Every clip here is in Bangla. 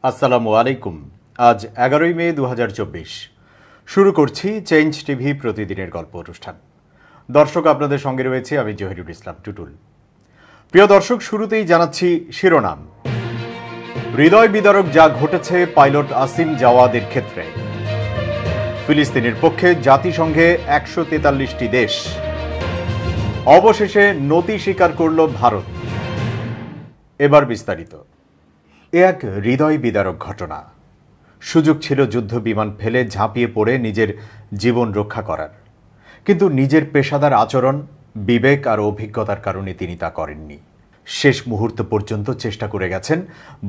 আসসালামু আলাইকুম। আজ 11 মে 2024। শুরু করছি চেঞ্জ টিভি প্রতিদিনের গল্প অনুষ্ঠান। দর্শক, আপনাদের সঙ্গে রয়েছে আমি জহিরুল ইসলাম টুটুল। প্রিয় দর্শক, শুরুতেই জানাচ্ছি শিরোনাম। হৃদয় বিদারক যা ঘটেছে পাইলট আসিম জাওয়াদের ক্ষেত্রে। ফিলিস্তিনের পক্ষে জাতিসংঘে 143টি দেশ। অবশেষে নতি স্বীকার করল ভারত। এবার বিস্তারিত। এ এক হৃদয় বিদারক ঘটনা। সুযোগ ছিল যুদ্ধ বিমান ফেলে ঝাঁপিয়ে পড়ে নিজের জীবন রক্ষা করার, কিন্তু নিজের পেশাদার আচরণ, বিবেক আর অভিজ্ঞতার কারণে তিনি তা করেননি। শেষ মুহূর্ত পর্যন্ত চেষ্টা করে গেছেন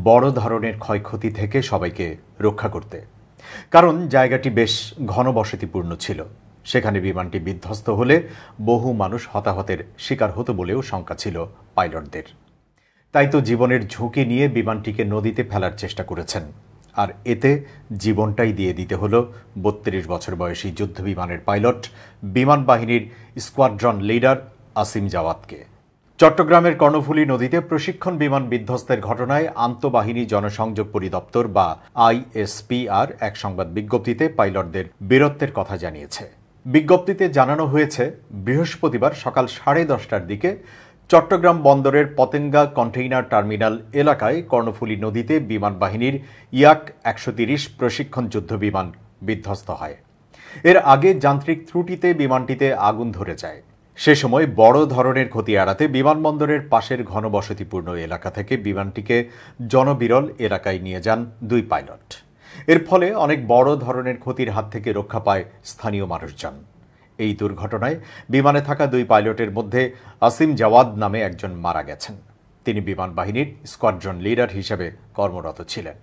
বড় ধরনের ক্ষয়ক্ষতি থেকে সবাইকে রক্ষা করতে, কারণ জায়গাটি বেশ ঘনবসতিপূর্ণ ছিল। সেখানে বিমানটি বিধ্বস্ত হলে বহু মানুষ হতাহতের শিকার হতো বলেও শঙ্কা ছিল পাইলটদের। তাই তো জীবনের ঝুঁকি নিয়ে বিমানটিকে নদীতে ফেলার চেষ্টা করেছেন, আর এতে জীবনটাই দিয়ে দিতে হলো 32 বছর বয়সী যুদ্ধবিমানের পাইলট, বিমান বাহিনীর স্কোয়াড্রন লিডার আসিম জাওয়াদকে। চট্টগ্রামের কর্ণফুলী নদীতে প্রশিক্ষণ বিমান বিধ্বস্তের ঘটনায় আন্তঃবাহিনী জনসংযোগ পরিদপ্তর বা আইএসপিআর এক সংবাদ বিজ্ঞপ্তিতে পাইলটদের বীরত্বের কথা জানিয়েছে। বিজ্ঞপ্তিতে জানানো হয়েছে, বৃহস্পতিবার সকাল 10:30টার দিকে চট্টগ্রাম বন্দরের পতেঙ্গা কন্টেইনার টার্মিনাল এলাকায় কর্ণফুলী নদীতে বিমান বাহিনীর ইয়াক 130 প্রশিক্ষণ যুদ্ধ বিমান বিধ্বস্ত হয়। এর আগে যান্ত্রিক ত্রুটিতে বিমানটিতে আগুন ধরে যায়। সে সময় বড় ধরনের ক্ষতি এড়াতে বিমানবন্দরের পাশের ঘনবসতিপূর্ণ এলাকা থেকে বিমানটিকে জনবিরল এলাকায় নিয়ে যান দুই পাইলট। এর ফলে অনেক বড় ধরনের ক্ষতির হাত থেকে রক্ষা পায় স্থানীয় মানুষজন। এই দুর্ঘটনায় বিমানে থাকা দুই পাইলটের মধ্যে আসিম জাওয়াদ নামে একজন মারা গেছেন। তিনি বিমান বাহিনীর স্কোয়াড্রন লিডার হিসেবে কর্মরত ছিলেন।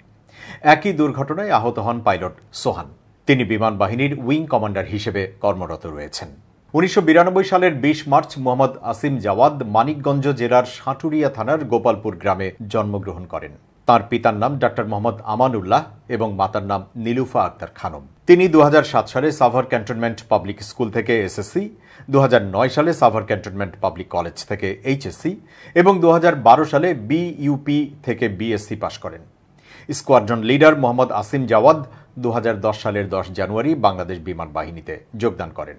একই দুর্ঘটনায় আহত হন পাইলট সোহান। তিনি বিমান বাহিনীর উইং কমান্ডার হিসেবে কর্মরত রয়েছেন। 1992 সালের 20 মার্চ মোহাম্মদ আসিম জাওয়াদ মানিকগঞ্জ জেলার সাঁটুরিয়া থানার গোপালপুর গ্রামে জন্মগ্রহণ করেন। তার পিতার নাম ডাক্তার মোহাম্মদ আমানুল্লাহ এবং মাতার নাম নীলুফা আক্তার খানম। তিনি 2007 সালে সাভার ক্যান্টনমেন্ট পাবলিক স্কুল থেকে এসএসসি, 2009 সালে সাভার ক্যান্টনমেন্ট পাবলিক কলেজ থেকে এইচএসসি এবং 2012 সালে বিইউপি থেকে বিএসসি পাশ করেন। স্কোয়াড্রন লিডার মোহাম্মদ আসিম জাওয়াদ 2010 সালের 10 জানুয়ারি বাংলাদেশ বিমান বাহিনীতে যোগদান করেন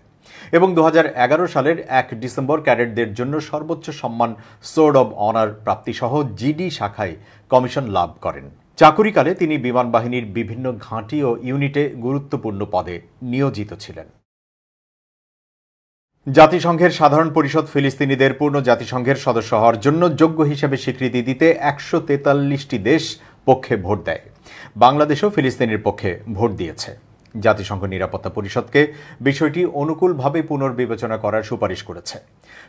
এবং 2011 সালের 1 ডিসেম্বর ক্যাডেটদের জন্য সর্বোচ্চ সম্মান সোর্ড অব অনার প্রাপ্তিসহ জিডি শাখায় কমিশন লাভ করেন। চাকুরিকালে তিনি বিমান বাহিনীর বিভিন্ন ঘাঁটি ও ইউনিটে গুরুত্বপূর্ণ পদে নিয়োজিত ছিলেন। জাতিসংঘের সাধারণ পরিষদ ফিলিস্তিনিদের পূর্ণ জাতিসংঘের সদস্য হওয়ার জন্য যোগ্য হিসেবে স্বীকৃতি দিতে 143টি দেশ পক্ষে ভোট দেয়। বাংলাদেশও ফিলিস্তিনের পক্ষে ভোট দিয়েছে। জাতিসংঘ নিরাপত্তা পরিষদকে বিষয়টি অনুকূলভাবে পুনর্বিবেচনা করার সুপারিশ করেছে।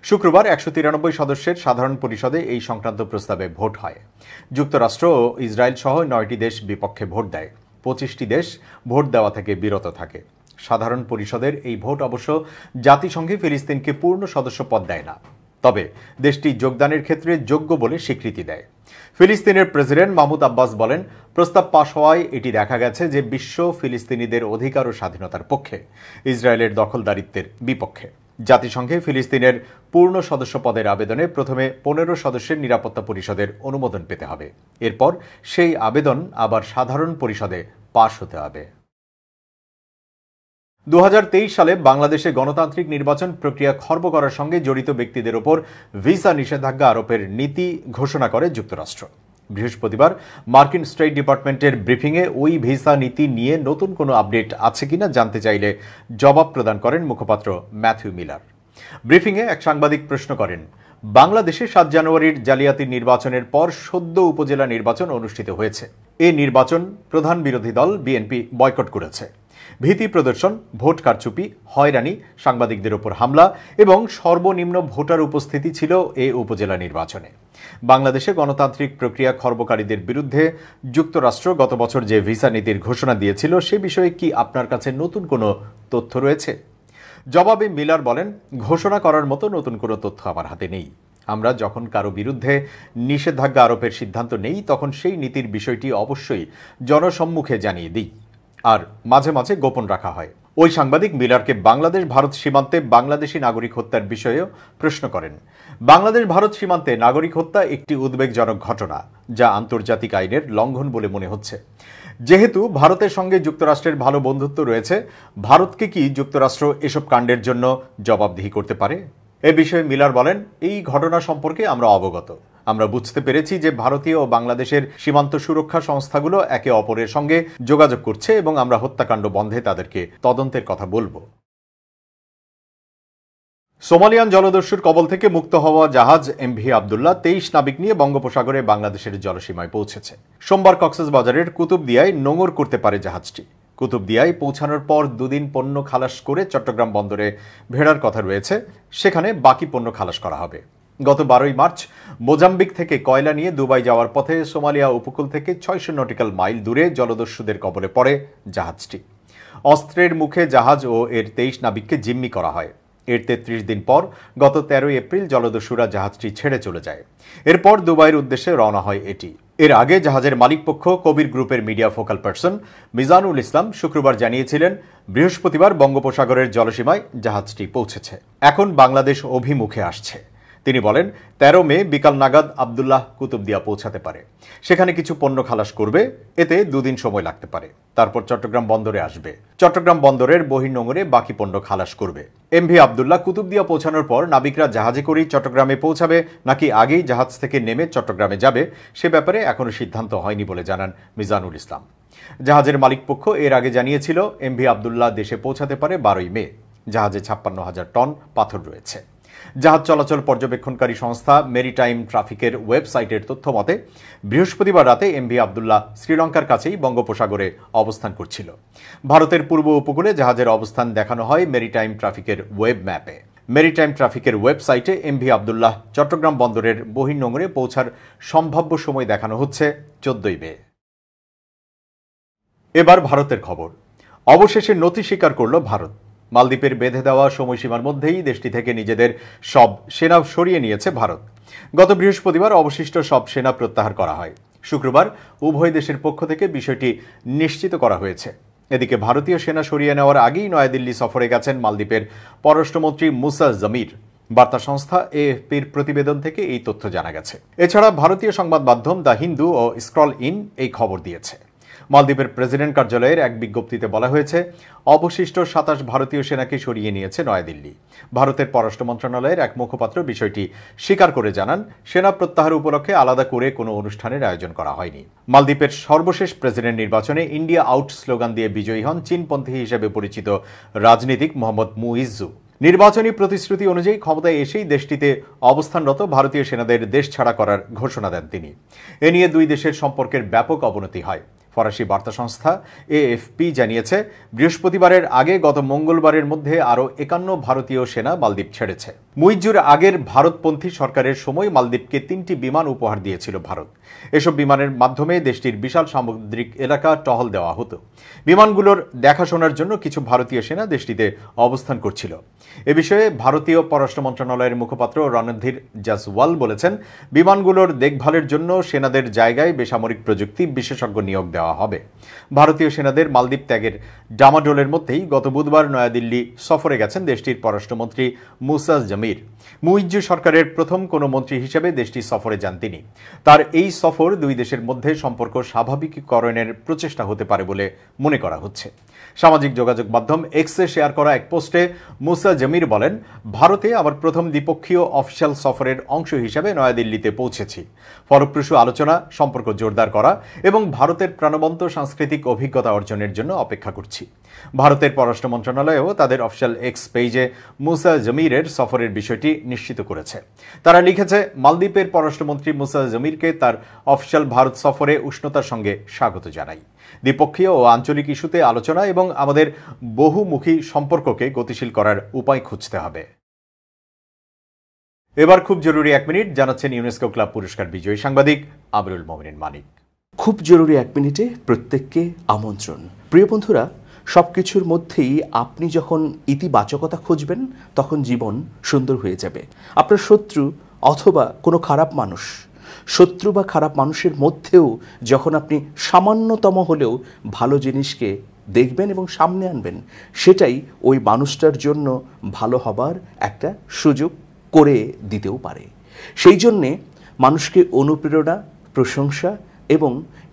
শুক্রবার 193 সদস্যের সাধারণ পরিষদে এই সংক্রান্ত প্রস্তাবে ভোট হয়। যুক্তরাষ্ট্র ও ইসরায়েল সহ 9টি দেশ বিপক্ষে ভোট দেয়। 25টি দেশ ভোট দেওয়া থেকে বিরত থাকে। সাধারণ পরিষদের এই ভোট অবশ্য জাতিসংঘে ফিলিস্তিনকে পূর্ণ সদস্য পদ দেয় না, তবে দেশটি যোগদানের ক্ষেত্রে যোগ্য বলে স্বীকৃতি দেয়। ফিলিস্তিনের প্রেসিডেন্ট মাহমুদ আব্বাস বলেন, প্রস্তাব পাশ হওয়ায় এটি দেখা গেছে যে বিশ্ব ফিলিস্তিনিদের অধিকার ও স্বাধীনতার পক্ষে, ইসরায়েলের দখলদারিত্বের বিপক্ষে। জাতিসংঘে ফিলিস্তিনের পূর্ণ সদস্য পদের আবেদনে প্রথমে 15 সদস্যের নিরাপত্তা পরিষদের অনুমোদন পেতে হবে। এরপর সেই আবেদন আবার সাধারণ পরিষদে পাশ হতে হবে। 2023 সালে বাংলাদেশে গণতান্ত্রিক নির্বাচন প্রক্রিয়া খর্ব করার সঙ্গে জড়িত ব্যক্তিদের ওপর ভিসা নিষেধাজ্ঞা আরোপের নীতি ঘোষণা করে যুক্তরাষ্ট্র। বৃহস্পতিবার মার্কিন স্টেট ডিপার্টমেন্টের ব্রিফিংয়ে ওই ভিসা নীতি নিয়ে নতুন কোনো আপডেট আছে কিনা জানতে চাইলে জবাব প্রদান করেন মুখপাত্র ম্যাথিউ মিলার। ব্রিফিংয়ে এক সাংবাদিক প্রশ্ন করেন, বাংলাদেশে 7 জানুয়ারির জালিয়াতি নির্বাচনের পর সদ্য উপজেলা নির্বাচন অনুষ্ঠিত হয়েছে। এই নির্বাচন প্রধান বিরোধী দল বিএনপি বয়কট করেছে। ভীতি প্রদর্শন, ভোট কারচুপি, হয়রানি, সাংবাদিকদের উপর হামলা এবং সর্বনিম্ন ভোটার উপস্থিতি ছিল এই উপজেলা নির্বাচনে। বাংলাদেশে গণতান্ত্রিক প্রক্রিয়া খর্বকারীদের বিরুদ্ধে যুক্তরাষ্ট্র গত বছর যে ভিসা নীতির ঘোষণা দিয়েছিল সে বিষয়ে কি আপনার কাছে নতুন কোনো তথ্য রয়েছে? জবাবে মিলার বলেন, ঘোষণা করার মতো নতুন কোনো তথ্য আমার হাতে নেই। আমরা যখন কারো বিরুদ্ধে নিষেধাজ্ঞা আরোপের সিদ্ধান্ত নেই তখন সেই নীতির বিষয়টি অবশ্যই জনসম্মুখে জানিয়ে দিই, আর মাঝে মাঝে গোপন রাখা হয়। ওই সাংবাদিক মিলারকে বাংলাদেশ ভারত সীমান্তে বাংলাদেশি নাগরিক হত্যার বিষয়েও প্রশ্ন করেন। বাংলাদেশ ভারত সীমান্তে নাগরিক হত্যা একটি উদ্বেগজনক ঘটনা, যা আন্তর্জাতিক আইনের লঙ্ঘন বলে মনে হচ্ছে। যেহেতু ভারতের সঙ্গে যুক্তরাষ্ট্রের ভালো বন্ধুত্ব রয়েছে, ভারতকে কি যুক্তরাষ্ট্র এসব কাণ্ডের জন্য জবাবদিহি করতে পারে? এ বিষয়ে মিলার বলেন, এই ঘটনা সম্পর্কে আমরা অবগত। আমরা বুঝতে পেরেছি যে ভারতীয় ও বাংলাদেশের সীমান্ত সুরক্ষা সংস্থাগুলো একে অপরের সঙ্গে যোগাযোগ করছে এবং আমরা হত্যাকাণ্ড বন্ধে তাদেরকে তদন্তের কথা বলবো। সোমালিয়ান জলদস্যুর কবল থেকে মুক্ত হওয়া জাহাজ এমভি আবদুল্লাহ 23 নাবিক নিয়ে বঙ্গোপসাগরে বাংলাদেশের জলসীমায় পৌঁছেছে। সোমবার কক্সবাজারের কুতুবদিয়ায় নোঙর করতে পারে জাহাজটি। কুতুবদিয়ায় পৌঁছানোর পর দুদিন পণ্য খালাস করে চট্টগ্রাম বন্দরে ভেড়ার কথা রয়েছে, সেখানে বাকি পণ্য খালাস করা হবে। গত 12 মার্চ মোজাম্বিক থেকে কয়লা নিয়ে দুবাই যাওয়ার পথে সোমালিয়া উপকূল থেকে 600 নটিক্যাল মাইল দূরে জলদস্যুদের কবলে পড়ে জাহাজটি। অস্ত্রের মুখে জাহাজ ও এর 23 নাবিককে জিম্মি করা হয়। এর 33 দিন পর গত 13 এপ্রিল জলদস্যুরা জাহাজটি ছেড়ে চলে যায়। এরপর দুবাইয়ের উদ্দেশ্যে রওনা হয় এটি। এর আগে জাহাজের মালিকপক্ষ কবির গ্রুপের media focal person Mizanul Islam শুক্রবার জানিয়েছিলেন, বৃহস্পতিবার বঙ্গোপসাগরের জলসীমায় জাহাজটি পৌঁছেছে, এখন বাংলাদেশ অভিমুখে আসছে। তিনি বলেন, 13 মে বিকাল নাগাদ আবদুল্লাহ কুতুবদিয়া পৌঁছাতে পারে। সেখানে কিছু পণ্য খালাস করবে, এতে 2 দিন সময় লাগতে পারে। তারপর চট্টগ্রাম বন্দরে আসবে। চট্টগ্রাম বন্দরের বহির্নোঙরে বাকি পণ্য খালাস করবে। এমভি আবদুল্লাহ কুতুবদিয়া পৌঁছানোর পর নাবিকরা জাহাজে করেই চট্টগ্রামে পৌঁছাবে নাকি আগেই জাহাজ থেকে নেমে চট্টগ্রামে যাবে, সে ব্যাপারে এখনো সিদ্ধান্ত হয়নি বলে জানান মিজানুল ইসলাম। জাহাজের মালিকপক্ষ এর আগে জানিয়েছিল, এমভি আবদুল্লাহ দেশে পৌঁছাতে পারে 12 মে। জাহাজে 56,000 টন পাথর রয়েছে। জাহাজ চলাচল পর্যবেক্ষণকারী সংস্থা মেরিটাইম ট্রাফিকের ওয়েবসাইটের তথ্য মতে বৃহস্পতিবার রাতে এমভি আবদুল্লাহ শ্রীলঙ্কার কাছেই বঙ্গোপসাগরে অবস্থান করছিল। ভারতের পূর্ব উপকূলে জাহাজের অবস্থান দেখানো হয় মেরিটাইম ট্রাফিকের ওয়েব ম্যাপে। মেরিটাইম ট্রাফিকের ওয়েবসাইটে এমভি আবদুল্লাহ চট্টগ্রাম বন্দরের বহির্নোঙরে পৌঁছার সম্ভাব্য সময় দেখানো হচ্ছে 14 মে। এবার ভারতের খবর। অবশেষে নথি স্বীকার করল ভারত। মালদ্বীপের বেঁধে দেওয়া সময়সীমার মধ্যেই দেশটি থেকে নিজেদের সব সেনা সরিয়ে নিয়েছে ভারত। গত বৃহস্পতিবার অবশিষ্ট সব সেনা প্রত্যাহার করা হয়। শুক্রবার উভয় দেশের পক্ষ থেকে বিষয়টি নিশ্চিত করা হয়েছে। এদিকে ভারতীয় সেনা সরিয়ে নেওয়ার আগেই নয়াদিল্লি সফরে গেছেন মালদ্বীপের পররাষ্ট্রমন্ত্রী মুসা জমির। বার্তা সংস্থা এএফপির প্রতিবেদন থেকে এই তথ্য জানা গেছে। এছাড়া ভারতীয় সংবাদ মাধ্যম দ্য হিন্দু ও স্ক্রল ইন এই খবর দিয়েছে। মালদ্বীপের প্রেসিডেন্ট কার্যালয়ের এক বিজ্ঞপ্তিতে বলা হয়েছে, অবশিষ্ট 27 ভারতীয় সেনাকে সরিয়ে নিয়েছে নয়াদিল্লি। ভারতের পররাষ্ট্র মন্ত্রণালয়ের এক মুখপাত্র বিষয়টি স্বীকার করে জানান, সেনা প্রত্যাহার উপলক্ষে আলাদা করে কোনো অনুষ্ঠানের আয়োজন করা হয়নি। মালদ্বীপের সর্বশেষ প্রেসিডেন্ট নির্বাচনে ইন্ডিয়া আউট স্লোগান দিয়ে বিজয়ী হন চীনপন্থী হিসেবে পরিচিত রাজনীতিক মোহাম্মদ মুইজ্জু। নির্বাচনী প্রতিশ্রুতি অনুযায়ী ক্ষমতায় এসেই দেশটিতে অবস্থানরত ভারতীয় সেনাদের দেশ ছাড়া করার ঘোষণা দেন তিনি। এ নিয়ে দুই দেশের সম্পর্কের ব্যাপক অবনতি হয়। ফরাসি বার্তা সংস্থা এএফপি জানিয়েছে, বৃহস্পতিবারের আগে গত মঙ্গলবারের মধ্যে আরও 51 ভারতীয় সেনা মালদ্বীপ ছেড়েছে। মুইজ্জুর আগের ভারতপন্থী সরকারের সময় মালদ্বীপকে 3টি বিমান উপহার দিয়েছিল ভারত। এসব বিমানের মাধ্যমে দেশটির বিশাল সামুদ্রিক এলাকা টহল দেওয়া হতো। বিমানগুলোর দেখাশোনার জন্য কিছু ভারতীয় সেনা দেশটিতে অবস্থান করছিল। এ বিষয়ে ভারতীয় পররাষ্ট্র মন্ত্রণালয়ের মুখপাত্র রণধীর জাসওয়াল বলেছেন, বিমানগুলোর দেখভালের জন্য সেনাদের জায়গায় বেসামরিক প্রযুক্তি বিশেষজ্ঞ নিয়োগ দেওয়া হবে। ভারতীয় সেনাদের মালদ্বীপ ত্যাগের ডামাডোলের মধ্যেই গত বুধবার নয়াদিল্লি সফরে গেছেন দেশটির পররাষ্ট্রমন্ত্রী মুসা জমির। মুইজ্জু সরকারের প্রথম কোনো মন্ত্রী হিসেবে দেশটি সফরে যান তিনি। তার এই সফর দুই দেশের মধ্যে সম্পর্ক স্বাভাবিকীকরণের প্রচেষ্টা হতে পারে বলে মনে করা হচ্ছে। সামাজিক যোগাযোগ মাধ্যম এক্সে শেয়ার করা এক পোস্টে মুসা জমির বলেন, ভারতে আমার প্রথম দ্বিপক্ষীয় অফিসিয়াল সফরের অংশ হিসেবে নয়াদিল্লিতে পৌঁছেছি। ফলপ্রসূ আলোচনা, সম্পর্ক জোরদার করা এবং ভারতের প্রাণবন্ত সাংস্কৃতিক অভিজ্ঞতা অর্জনের জন্য অপেক্ষা করছি। ভারতের পররাষ্ট্র মন্ত্রণালয়ও তাদের অফিসিয়াল এক্স পেজে মুসা জমিরের সফরের বিষয়টি নিশ্চিত করেছে। তারা লিখেছে, মালদ্বীপের পররাষ্ট্রমন্ত্রী মুসা জমিরকে তার অফিসিয়াল ভারত সফরে উষ্ণতার সঙ্গে স্বাগত জানাই। দ্বিপক্ষীয় ও আঞ্চলিক ইস্যুতে আলোচনা এবং আমাদের বহুমুখী সম্পর্ককে গতিশীল করার উপায় খুঁজতে হবে। এবার খুব জরুরি 1 মিনিট জানাচ্ছেন ইউনেস্কো ক্লাব পুরস্কার বিজয়ী সাংবাদিক আমিরুল মোমিনিন মানিক। খুব জরুরি 1 মিনিটে প্রত্যেককে আমন্ত্রণ। প্রিয় বন্ধুরা, সবকিছুর মধ্যেই আপনি যখন ইতিবাচকতা খুঁজবেন তখন জীবন সুন্দর হয়ে যাবে। আপনার শত্রু অথবা কোনো খারাপ মানুষ, শত্রু বা খারাপ মানুষের মধ্যেও যখন আপনি সামান্যতম হলেও ভালো জিনিসকে দেখবেন এবং সামনে আনবেন, সেটাই ওই মানুষটার জন্য ভালো হবার একটা সুযোগ করে দিতেও পারে। সেই জন্যে মানুষকে অনুপ্রেরণা, প্রশংসা এবং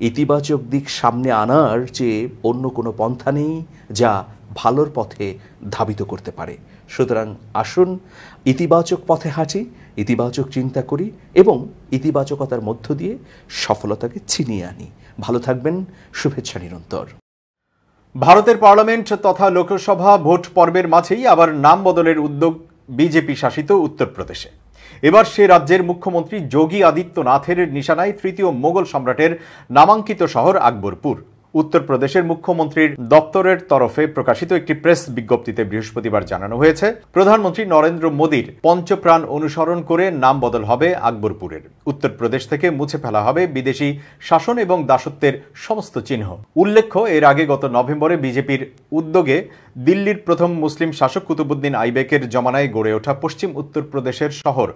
ইতিবাচক দিক সামনে আনার যে অন্য কোনো পন্থা নেই যা ভালোর পথে ধাবিত করতে পারে। সুতরাং আসুন ইতিবাচক পথে হাঁটি, ইতিবাচক চিন্তা করি এবং ইতিবাচকতার মধ্য দিয়ে সফলতাকে ছিনিয়ে আনি। ভালো থাকবেন, শুভেচ্ছা নিরন্তর। ভারতের পার্লামেন্ট তথা লোকসভা ভোট পর্বের মাঝেই আবার নাম বদলের উদ্যোগ বিজেপি শাসিত উত্তরপ্রদেশে। এবার সে রাজ্যের মুখ্যমন্ত্রী যোগী আদিত্যনাথের নিশানায় তৃতীয় মোগল সম্রাটের নামাঙ্কিত শহর আকবরপুর। উত্তরপ্রদেশের মুখ্যমন্ত্রীর দপ্তরের তরফে প্রকাশিত একটি প্রেস বিজ্ঞপ্তিতে বৃহস্পতিবার জানানো হয়েছে, প্রধানমন্ত্রী নরেন্দ্র মোদীর পঞ্চপ্রাণ অনুসরণ করে নাম বদল হবে আকবরপুরের। উত্তরপ্রদেশ থেকে মুছে ফেলা হবে বিদেশি শাসন এবং দাসত্বের সমস্ত চিহ্ন। উল্লেখ্য, এর আগে গত নভেম্বরে বিজেপির উদ্যোগে দিল্লির প্রথম মুসলিম শাসক কুতুবুদ্দিন আইবেকের জমানায় গড়ে ওঠা পশ্চিম উত্তরপ্রদেশের শহর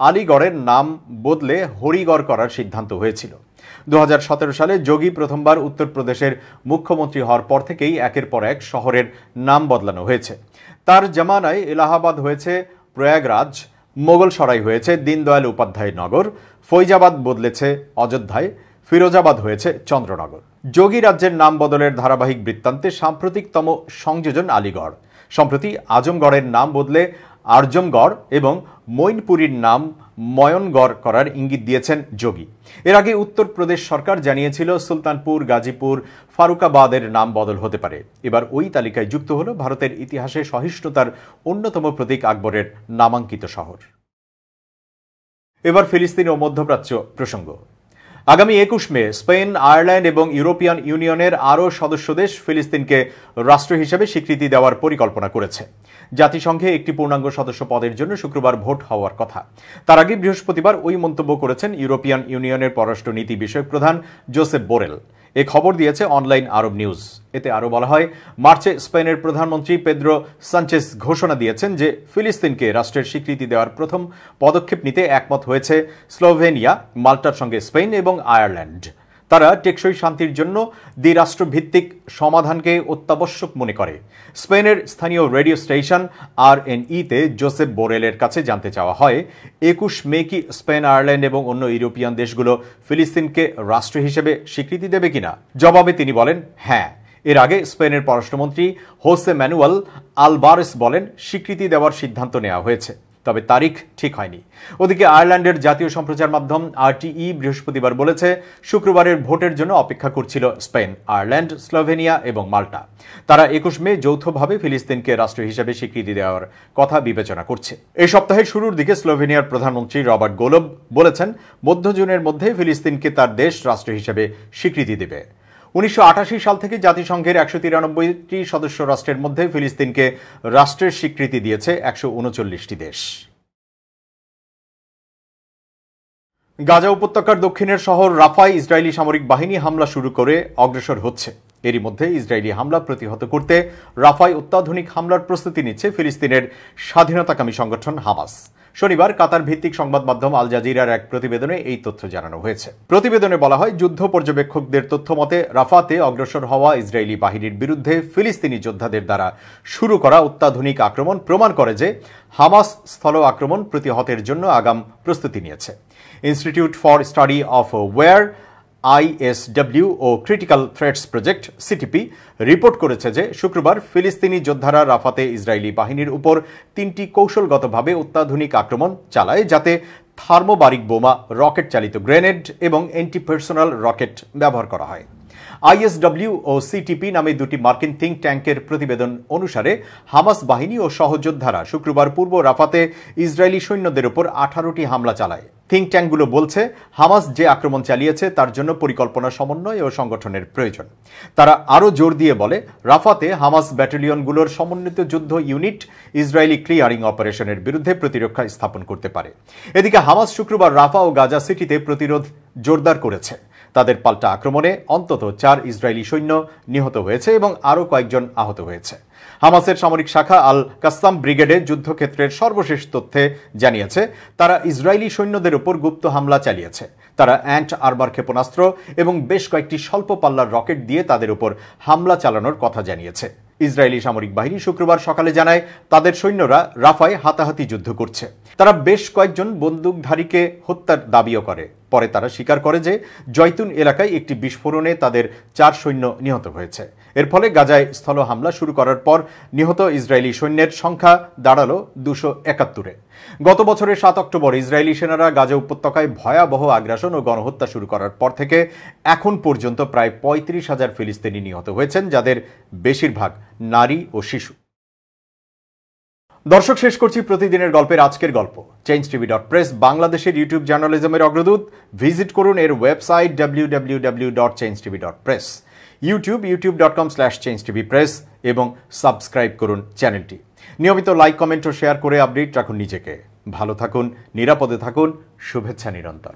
আলিগড়ের নাম বদলে হরিগড় করার সিদ্ধান্ত হয়েছিল। 2017 সালে যোগী প্রথমবার উত্তরপ্রদেশের মুখ্যমন্ত্রী হওয়ার পর থেকেই একের পর এক শহরের নাম বদলানো হয়েছে। তার জামানায় এলাহাবাদ হয়েছে প্রয়াগরাজ, মোগল সরাই হয়েছে দীনদয়াল উপাধ্যায় নগর, ফৈজাবাদ বদলেছে অযোধ্যায়, ফিরোজাবাদ হয়েছে চন্দ্রনগর। যোগী রাজ্যের নাম বদলের ধারাবাহিক বৃত্তান্তে সাম্প্রতিকতম সংযোজন আলিগড়। সম্প্রতি আজমগড়ের নাম বদলে আরজমগড় এবং মৈনপুরীর নাম ময়নগড় করার ইঙ্গিত দিয়েছেন যোগী। এর আগে উত্তরপ্রদেশ সরকার জানিয়েছিল সুলতানপুর, গাজীপুর, ফারুকাবাদের নাম বদল হতে পারে। এবার ওই তালিকায় যুক্ত হল ভারতের ইতিহাসে সহিষ্ণুতার অন্যতম প্রতীক আকবরের নামাঙ্কিত শহর। এবার ফিলিস্তিন ও মধ্যপ্রাচ্য প্রসঙ্গ। আগামী 21 মে স্পেন, আয়ারল্যান্ড এবং ইউরোপিয়ান ইউনিয়নের আরও সদস্য দেশ ফিলিস্তিনকে রাষ্ট্র হিসেবে স্বীকৃতি দেওয়ার পরিকল্পনা করেছে। জাতিসংঘে একটি পূর্ণাঙ্গ সদস্য পদের জন্য শুক্রবার ভোট হওয়ার কথা। তার আগে বৃহস্পতিবার ওই মন্তব্য করেছেন ইউরোপিয়ান ইউনিয়নের পররাষ্ট্র নীতি বিষয়ক প্রধান জোসেপ বোরেল। এ খবর দিয়েছে অনলাইন আরব নিউজ। এতে আরও বলা হয়, মার্চে স্পেনের প্রধানমন্ত্রী পেদ্রো সানচেস ঘোষণা দিয়েছেন যে ফিলিস্তিনকে রাষ্ট্রের স্বীকৃতি দেওয়ার প্রথম পদক্ষেপ নিতে একমত হয়েছে স্লোভেনিয়া, মাল্টার সঙ্গে স্পেন এবং আয়ারল্যান্ড। তারা টেকসই শান্তির জন্য দ্বিরাষ্ট্রভিত্তিক সমাধানকে অত্যাবশ্যক মনে করে। স্পেনের স্থানীয় রেডিও স্টেশন RNE-তে জোসেপ বোরেলের কাছে জানতে চাওয়া হয়, 21 মে কি স্পেন, আয়ারল্যান্ড এবং অন্য ইউরোপিয়ান দেশগুলো ফিলিস্তিনকে রাষ্ট্র হিসেবে স্বীকৃতি দেবে কিনা। জবাবে তিনি বলেন, হ্যাঁ। এর আগে স্পেনের পররাষ্ট্রমন্ত্রী হোসে ম্যানুয়েল আলবারেস বলেন, স্বীকৃতি দেওয়ার সিদ্ধান্ত নেওয়া হয়েছে, তবে তারিখ ঠিক হয়নি। ওদিকে আয়ারল্যান্ডের জাতীয় সম্প্রচার মাধ্যম RTE বৃহস্পতিবার বলেছে, শুক্রবারের ভোটের জন্য অপেক্ষা করছিল স্পেন, আয়ারল্যান্ড, স্লোভেনিয়া এবং মাল্টা। তারা 21 মে যৌথভাবে ফিলিস্তিনকে রাষ্ট্র হিসেবে স্বীকৃতি দেওয়ার কথা বিবেচনা করছে। এই সপ্তাহের শুরুর দিকে স্লোভেনিয়ার প্রধানমন্ত্রী রবার্ট গোলব বলেছেন, মধ্য জুনের মধ্যে ফিলিস্তিনকে তার দেশ রাষ্ট্র হিসেবে স্বীকৃতি দেবে। 1988 সাল থেকে জাতিসংঘের 193টি সদস্য রাষ্ট্রের মধ্যে ফিলিস্তিনকে রাষ্ট্রের স্বীকৃতি দিয়েছে 139টি দেশ। গাজা উপত্যকার দক্ষিণের শহর রাফায় ইসরায়েলি সামরিক বাহিনী হামলা শুরু করে অগ্রসর হচ্ছে। এরই মধ্যে ইসরায়েলি হামলা প্রতিহত করতে রাফায় অত্যাধুনিক হামলার প্রস্তুতি নিচ্ছে ফিলিস্তিনের স্বাধীনতাকামী সংগঠন হামাস। শনিবার কাতার ভিত্তিক সংবাদ মাধ্যম আল জাজিরার এক প্রতিবেদনে এই তথ্য জানানো হয়েছে। প্রতিবেদনে বলা হয়, যুদ্ধ পর্যবেক্ষকদের তথ্য মতে রাফাতে অগ্রসর হওয়া ইসরায়েলি বাহিনীর বিরুদ্ধে ফিলিস্তিনি যোদ্ধাদের দ্বারা শুরু করা অত্যাধুনিক আক্রমণ প্রমাণ করে যে হামাস স্থল আক্রমণ প্রতিহতের জন্য আগাম প্রস্তুতি নিয়েছে। Institute for Study of War ISW ও critical threats project CTP report করেছে যে শুক্রবার ফিলিস্তিনি যোদ্ধারা রাফাতে ইসরায়েলি বাহিনীর উপর 3টি কৌশলগতভাবে অত্যাধুনিক আক্রমণ চালায়, যাতে থার্মোবারিক বোমা, রকেট চালিত গ্রেনেড এবং অ্যান্টি পার্সোনাল রকেট ব্যবহার করা হয়। ISW ও CTP নামে দুটি মার্কিন থিঙ্ক ট্যাঙ্কের প্রতিবেদন অনুসারে হামাস বাহিনী ও সহযোদ্ধারা শুক্রবার পূর্ব রাফাতে ইসরায়েলি সৈন্যদের উপর 18টি হামলা চালায়। থিঙ্ক ট্যাঙ্কগুলো বলছে, হামাস যে আক্রমণ চালিয়েছে তার জন্য পরিকল্পনা, সমন্বয় ও সংগঠনের প্রয়োজন। তারা আরও জোর দিয়ে বলে, রাফাতে হামাস ব্যাটালিয়নগুলোর সমন্বিত যুদ্ধ ইউনিট ইসরায়েলি ক্লিয়ারিং অপারেশনের বিরুদ্ধে প্রতিরক্ষা স্থাপন করতে পারে। এদিকে হামাস শুক্রবার রাফা ও গাজা সিটিতে প্রতিরোধ জোরদার করেছে। তাদের পাল্টা আক্রমণে অন্তত 4 ইসরায়েলি সৈন্য নিহত হয়েছে এবং আরও কয়েকজন আহত হয়েছে। হামাসের সামরিক শাখা আল কাসাম ব্রিগেডে যুদ্ধক্ষেত্রের সর্বশেষ তথ্যে জানিয়েছে, তারা ইসরায়েলি সৈন্যদের উপর গুপ্ত হামলা চালিয়েছে। তারা অ্যান্ট আর্মার ক্ষেপণাস্ত্র এবং বেশ কয়েকটি স্বল্প পাল্লার রকেট দিয়ে তাদের উপর হামলা চালানোর কথা জানিয়েছে। ইসরায়েলি সামরিক বাহিনী শুক্রবার সকালে জানায় তাদের সৈন্যরা রাফায় হাতাহাতি যুদ্ধ করছে। তারা বেশ কয়েকজন বন্দুকধারীকে হত্যার দাবিও করে। পরে তারা স্বীকার করে যে জয়তুন এলাকায় একটি বিস্ফোরণে তাদের 4 সৈন্য নিহত হয়েছে। এর ফলে গাজায় স্থল হামলা শুরু করার পর নিহত ইসরায়েলি সৈন্যের সংখ্যা দাঁড়ালো 271-এ। গত বছরের 7 অক্টোবর ইসরায়েলি সেনারা গাজা উপত্যকায় ভয়াবহ আগ্রাসন ও গণহত্যা শুরু করার পর থেকে এখন পর্যন্ত প্রায় 35,000 ফিলিস্তিনি নিহত হয়েছেন, যাদের বেশিরভাগ নারী ও শিশু। দর্শক, শেষ করছি প্রতিদিনের গল্পের আজকের গল্প। changetv.press বাংলাদেশের ইউটিউব জার্নালিজমের অগ্রদূত। ভিজিট করুন এর ওয়েবসাইট www.changetv.press, youtube.com/changetvpress এবং সাবস্ক্রাইব করুন চ্যানেলটি। নিয়মিত লাইক, কমেন্ট ও শেয়ার করে আপডেট রাখুন নিজেকে। ভালো থাকুন, নিরাপদে থাকুন, শুভেচ্ছা নিরন্তর।